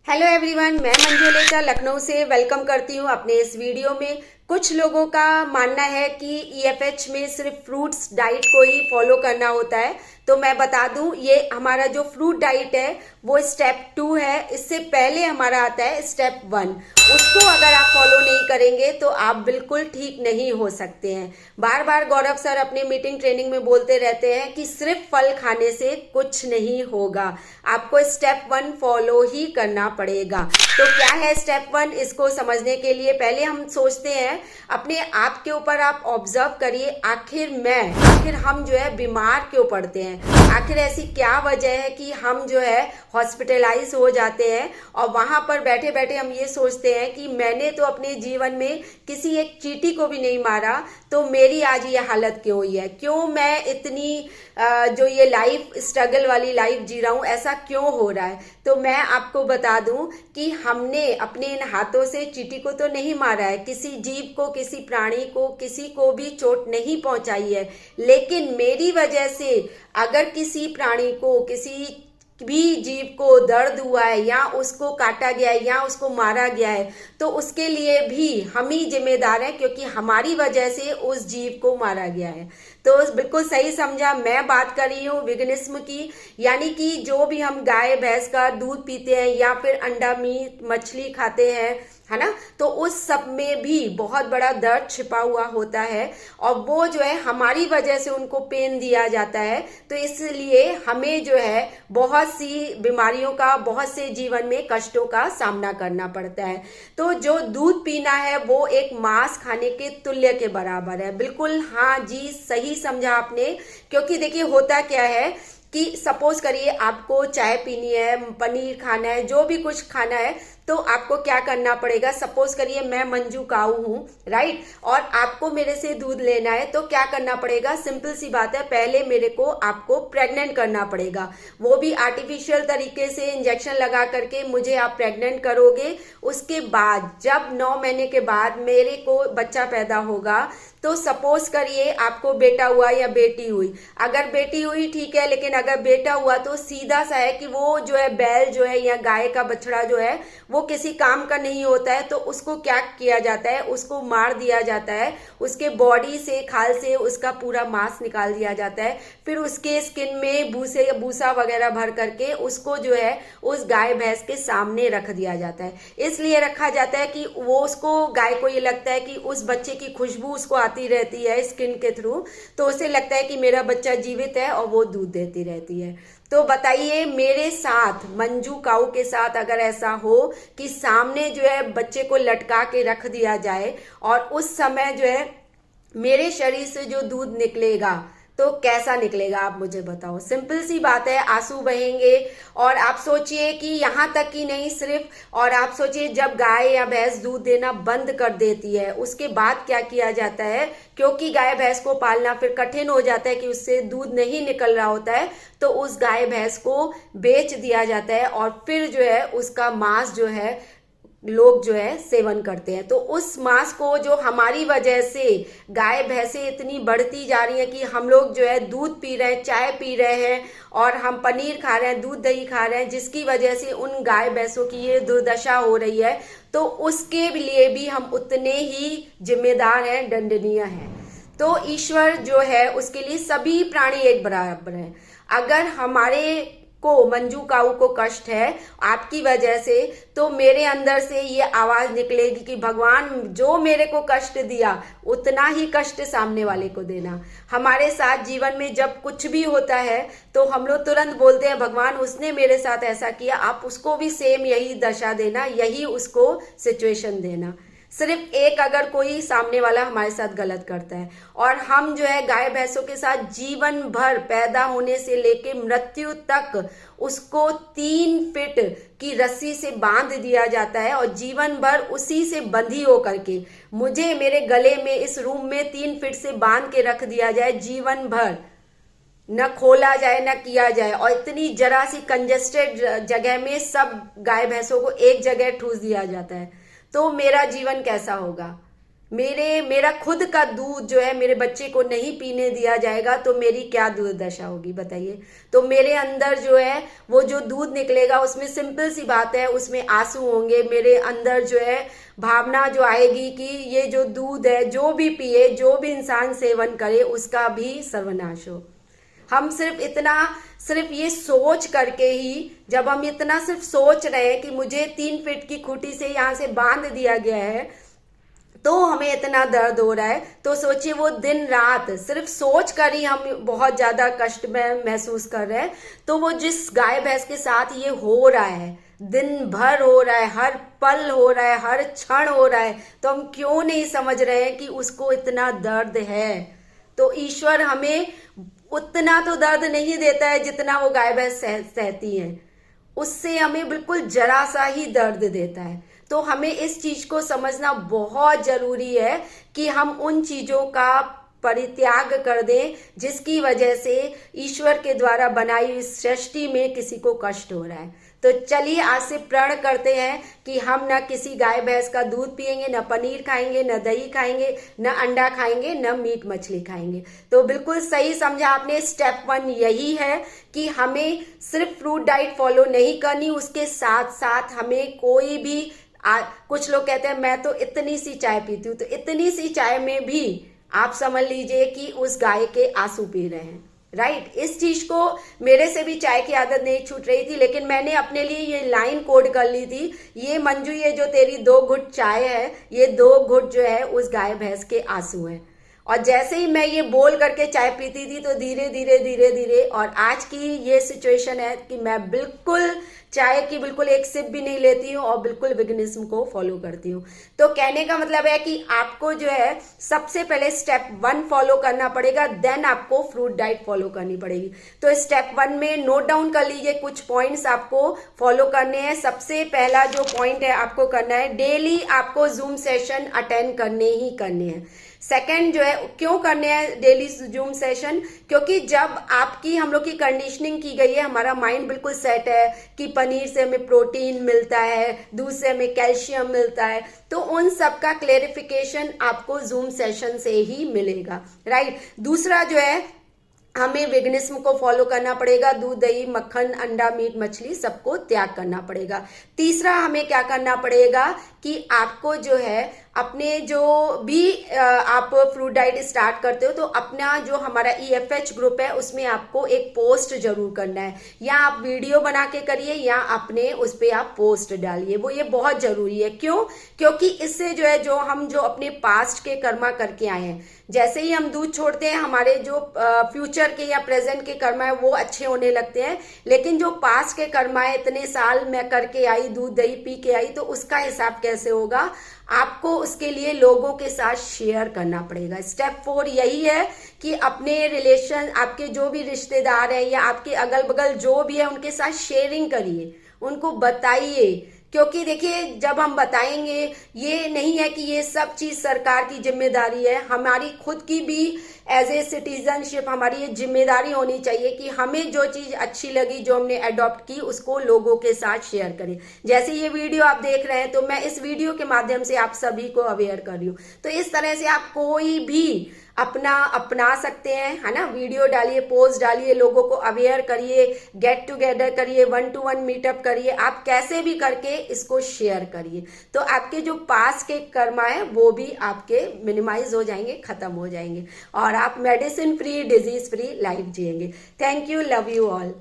Hello everyone, मैं मंजू लेचा लखनऊ से welcome करती हूँ अपने इस वीडियो में। कुछ लोगों का मानना है कि ईएफएच में सिर्फ फ्रूट्स डाइट को ही फॉलो करना होता है, तो मैं बता दूं ये हमारा जो फ्रूट डाइट है वो स्टेप 2 है। इससे पहले हमारा आता है स्टेप 1। उसको अगर आप फॉलो नहीं करेंगे तो आप बिल्कुल ठीक नहीं हो सकते हैं। बार बार गौरव सर अपने मीटिंग ट्रेनिंग में बोलते रहते हैं कि सिर्फ फल खाने से कुछ नहीं होगा, आपको स्टेप 1 फॉलो ही करना पड़ेगा। तो क्या है स्टेप 1? इसको समझने के लिए पहले हम सोचते हैं अपने आप के ऊपर, आप ऑब्जर्व करिए आखिर हम जो है बीमार क्यों पड़ते हैं, आखिर ऐसी क्या वजह है कि हम जो है हॉस्पिटलाइज हो जाते हैं और वहां पर बैठे बैठे हम ये सोचते हैं कि मैंने तो अपने जीवन में किसी एक चींटी को भी नहीं मारा, तो मेरी आज ये हालत क्यों हुई है, क्यों मैं इतनी जो ये लाइफ स्ट्रगल वाली लाइफ जी रहा हूँ, ऐसा क्यों हो रहा है। तो मैं आपको बता दूं कि हमने अपने इन हाथों से चींटी को तो नहीं मारा है, किसी जीव को, किसी प्राणी को, किसी को भी चोट नहीं पहुंचाई है, लेकिन मेरी वजह से अगर किसी प्राणी को, किसी भी जीव को दर्द हुआ है या उसको काटा गया है या उसको मारा गया है, तो उसके लिए भी हम ही जिम्मेदार हैं, क्योंकि हमारी वजह से उस जीव को मारा गया है। तो बिल्कुल सही समझा, मैं बात कर रही हूँ विगनिज्म की, यानी कि जो भी हम गाय भैंस का दूध पीते हैं या फिर अंडा मीट मछली खाते हैं, है ना, तो उस सब में भी बहुत बड़ा दर्द छिपा हुआ होता है और वो जो है हमारी वजह से उनको पेन दिया जाता है। तो इसलिए हमें जो है बहुत सी बीमारियों का, बहुत से जीवन में कष्टों का सामना करना पड़ता है। तो जो दूध पीना है वो एक मांस खाने के तुल्य के बराबर है। बिल्कुल, हाँ जी, सही समझा आपने। क्योंकि देखिए होता क्या है कि सपोज करिए आपको चाय पीनी है, पनीर खाना है, जो भी कुछ खाना है, तो आपको क्या करना पड़ेगा। सपोज करिए मैं मंजू काऊ हूं, राइट, और आपको मेरे से दूध लेना है, तो क्या करना पड़ेगा। सिंपल सी बात है, पहले मेरे को आपको प्रेग्नेंट करना पड़ेगा, वो भी आर्टिफिशियल तरीके से इंजेक्शन लगा करके मुझे आप प्रेग्नेंट करोगे। उसके बाद जब 9 महीने के बाद मेरे को बच्चा पैदा होगा, तो सपोज करिए आपको बेटा हुआ या बेटी हुई, अगर बेटी हुई ठीक है, लेकिन अगर बेटा हुआ तो सीधा सा है कि वो जो है बैल जो है या गाय का बछड़ा जो है वो किसी काम का नहीं होता है, तो उसको क्या किया जाता है, उसको मार दिया जाता है, उसके बॉडी से, खाल से उसका पूरा मांस निकाल दिया जाता है, फिर उसके स्किन में भूसा वगैरह भर करके उसको जो है उस गाय भैंस के सामने रख दिया जाता है। इसलिए रखा जाता है कि वो, उसको, गाय को ये लगता है कि उस बच्चे की खुशबू उसको आती रहती है स्किन के थ्रू, तो उसे लगता है कि मेरा बच्चा जीवित है और वो दूध देती रहती है। तो बताइए मेरे साथ, मंजू काऊ के साथ अगर ऐसा हो कि सामने जो है बच्चे को लटका के रख दिया जाए और उस समय जो है मेरे शरीर से जो दूध निकलेगा, तो कैसा निकलेगा आप मुझे बताओ। सिंपल सी बात है, आंसू बहेंगे। और आप सोचिए कि यहाँ तक ही नहीं सिर्फ, और आप सोचिए जब गाय या भैंस दूध देना बंद कर देती है, उसके बाद क्या किया जाता है, क्योंकि गाय भैंस को पालना फिर कठिन हो जाता है कि उससे दूध नहीं निकल रहा होता है, तो उस गाय भैंस को बेच दिया जाता है और फिर जो है उसका मांस जो है लोग जो है सेवन करते हैं। तो उस मांस को, जो हमारी वजह से गाय भैंसें इतनी बढ़ती जा रही हैं कि हम लोग जो है दूध पी रहे हैं, चाय पी रहे हैं और हम पनीर खा रहे हैं, दूध दही खा रहे हैं, जिसकी वजह से उन गाय भैंसों की ये दुर्दशा हो रही है, तो उसके लिए भी हम उतने ही जिम्मेदार हैं, दंडनीय हैं। तो ईश्वर जो है उसके लिए सभी प्राणी एक बराबर हैं। अगर हमारे को, मंजू काऊ को कष्ट है आपकी वजह से, तो मेरे अंदर से ये आवाज निकलेगी कि भगवान जो मेरे को कष्ट दिया उतना ही कष्ट सामने वाले को देना। हमारे साथ जीवन में जब कुछ भी होता है तो हम लोग तुरंत बोलते हैं भगवान उसने मेरे साथ ऐसा किया, आप उसको भी सेम यही दशा देना, यही उसको सिचुएशन देना। सिर्फ एक अगर कोई सामने वाला हमारे साथ गलत करता है और हम जो है गाय भैंसों के साथ जीवन भर, पैदा होने से लेके मृत्यु तक उसको 3 फीट की रस्सी से बांध दिया जाता है और जीवन भर उसी से बंधी होकर के मुझे मेरे गले में इस रूम में 3 फीट से बांध के रख दिया जाए, जीवन भर न खोला जाए न किया जाए, और इतनी जरा सी कंजेस्टेड जगह में सब गाय भैंसों को एक जगह ठूस दिया जाता है, तो मेरा जीवन कैसा होगा। मेरा खुद का दूध जो है मेरे बच्चे को नहीं पीने दिया जाएगा तो मेरी क्या दुर्दशा होगी बताइए। तो मेरे अंदर जो है वो जो दूध निकलेगा उसमें सिंपल सी बात है, उसमें आंसू होंगे। मेरे अंदर जो है भावना जो आएगी कि ये जो दूध है जो भी पिए, जो भी इंसान सेवन करे उसका भी सर्वनाश हो। हम सिर्फ ये सोच करके ही, जब हम इतना सिर्फ सोच रहे हैं कि मुझे 3 फीट की खूंटी से यहाँ से बांध दिया गया है तो हमें इतना दर्द हो रहा है, तो सोचिए वो दिन रात सिर्फ सोच कर ही हम बहुत ज्यादा कष्ट में महसूस कर रहे हैं। तो वो जिस गाय भैंस के साथ ये हो रहा है, दिन भर हो रहा है, हर पल हो रहा है, हर क्षण हो रहा है, तो हम क्यों नहीं समझ रहे हैं कि उसको इतना दर्द है। तो ईश्वर हमें उतना तो दर्द नहीं देता है जितना वो गाय भैंस सहती है, उससे हमें बिल्कुल जरा सा ही दर्द देता है। तो हमें इस चीज को समझना बहुत जरूरी है कि हम उन चीजों का परित्याग कर दें जिसकी वजह से ईश्वर के द्वारा बनाई हुई सृष्टि में किसी को कष्ट हो रहा है। तो चलिए आज से प्रण करते हैं कि हम न किसी गाय भैंस का दूध पिएंगे, न पनीर खाएंगे, न दही खाएंगे, न अंडा खाएंगे, न मीट मछली खाएंगे। तो बिल्कुल सही समझा आपने। स्टेप 1 यही है कि हमें सिर्फ फ्रूट डाइट फॉलो नहीं करनी, उसके साथ साथ हमें कोई भी कुछ लोग कहते हैं मैं तो इतनी सी चाय पीती हूँ, तो इतनी सी चाय में भी आप समझ लीजिए कि उस गाय के आंसू पी रहे हैं। राइट, इस चीज को मेरे से भी चाय की आदत नहीं छूट रही थी, लेकिन मैंने अपने लिए ये लाइन कोड कर ली थी, ये मंजू ये जो तेरी 2 घुट चाय है, ये 2 घुट जो है उस गाय भैंस के आंसू हैं। और जैसे ही मैं ये बोल करके चाय पीती थी तो धीरे धीरे धीरे धीरे, और आज की ये सिचुएशन है कि मैं बिल्कुल चाय की बिल्कुल एक सिप भी नहीं लेती हूँ और बिल्कुल वेगनिज्म को फॉलो करती हूँ। तो कहने का मतलब है कि आपको जो है सबसे पहले स्टेप 1 फॉलो करना पड़ेगा, देन आपको फ्रूट डाइट फॉलो करनी पड़ेगी। तो स्टेप 1 में नोट डाउन कर लीजिए, कुछ पॉइंट्स आपको फॉलो करने हैं। सबसे पहला जो पॉइंट है आपको करना है, डेली आपको जूम सेशन अटेंड करने ही करने हैं। सेकंड जो है, क्यों करने हैं डेली जूम सेशन, क्योंकि जब आपकी हम लोग की कंडीशनिंग की गई है, हमारा माइंड बिल्कुल सेट है कि पनीर से हमें प्रोटीन मिलता है, दूध से हमें कैल्शियम मिलता है, तो उन सब का क्लेरिफिकेशन आपको जूम सेशन से ही मिलेगा। राइट, दूसरा जो है हमें वेगनिज्म को फॉलो करना पड़ेगा, दूध दही मक्खन अंडा मीट मछली सबको त्याग करना पड़ेगा। तीसरा हमें क्या करना पड़ेगा कि आपको जो है अपने जो भी आप फ्रूट डाइट स्टार्ट करते हो तो अपना जो हमारा EFH ग्रुप है उसमें आपको एक पोस्ट जरूर करना है, या आप वीडियो बना के करिए या अपने उस पर आप पोस्ट डालिए, वो ये बहुत जरूरी है। क्यों? क्योंकि इससे जो है जो अपने पास्ट के कर्मा करके आए हैं, जैसे ही हम दूध छोड़ते हैं हमारे जो फ्यूचर के या प्रेजेंट के कर्मा है वो अच्छे होने लगते हैं, लेकिन जो पास्ट के कर्मा है इतने साल मैं करके आई, दूध दही पी के आई, तो उसका हिसाब कैसे होगा, आपको उसके लिए लोगों के साथ शेयर करना पड़ेगा। स्टेप 4 यही है कि अपने रिलेशन, आपके जो भी रिश्तेदार हैं या आपके अगल बगल जो भी है उनके साथ शेयरिंग करिए, उनको बताइए। क्योंकि देखिए जब हम बताएंगे, ये नहीं है कि ये सब चीज सरकार की जिम्मेदारी है, हमारी खुद की भी एज ए सिटीजनशिप हमारी ये जिम्मेदारी होनी चाहिए कि हमें जो चीज अच्छी लगी, जो हमने अडॉप्ट की, उसको लोगों के साथ शेयर करें। जैसे ये वीडियो आप देख रहे हैं तो मैं इस वीडियो के माध्यम से आप सभी को अवेयर कर रही हूँ, तो इस तरह से आप कोई भी अपना सकते हैं, है ना। वीडियो डालिए, पोस्ट डालिए, लोगों को अवेयर करिए, गेट टुगेदर करिए, 1-to-1 मीटअप करिए, आप कैसे भी करके इसको शेयर करिए, तो आपके जो पास के कर्मा है वो भी आपके मिनिमाइज हो जाएंगे, खत्म हो जाएंगे, और आप medicine free, disease free life जिएंगे। Thank you, love you all.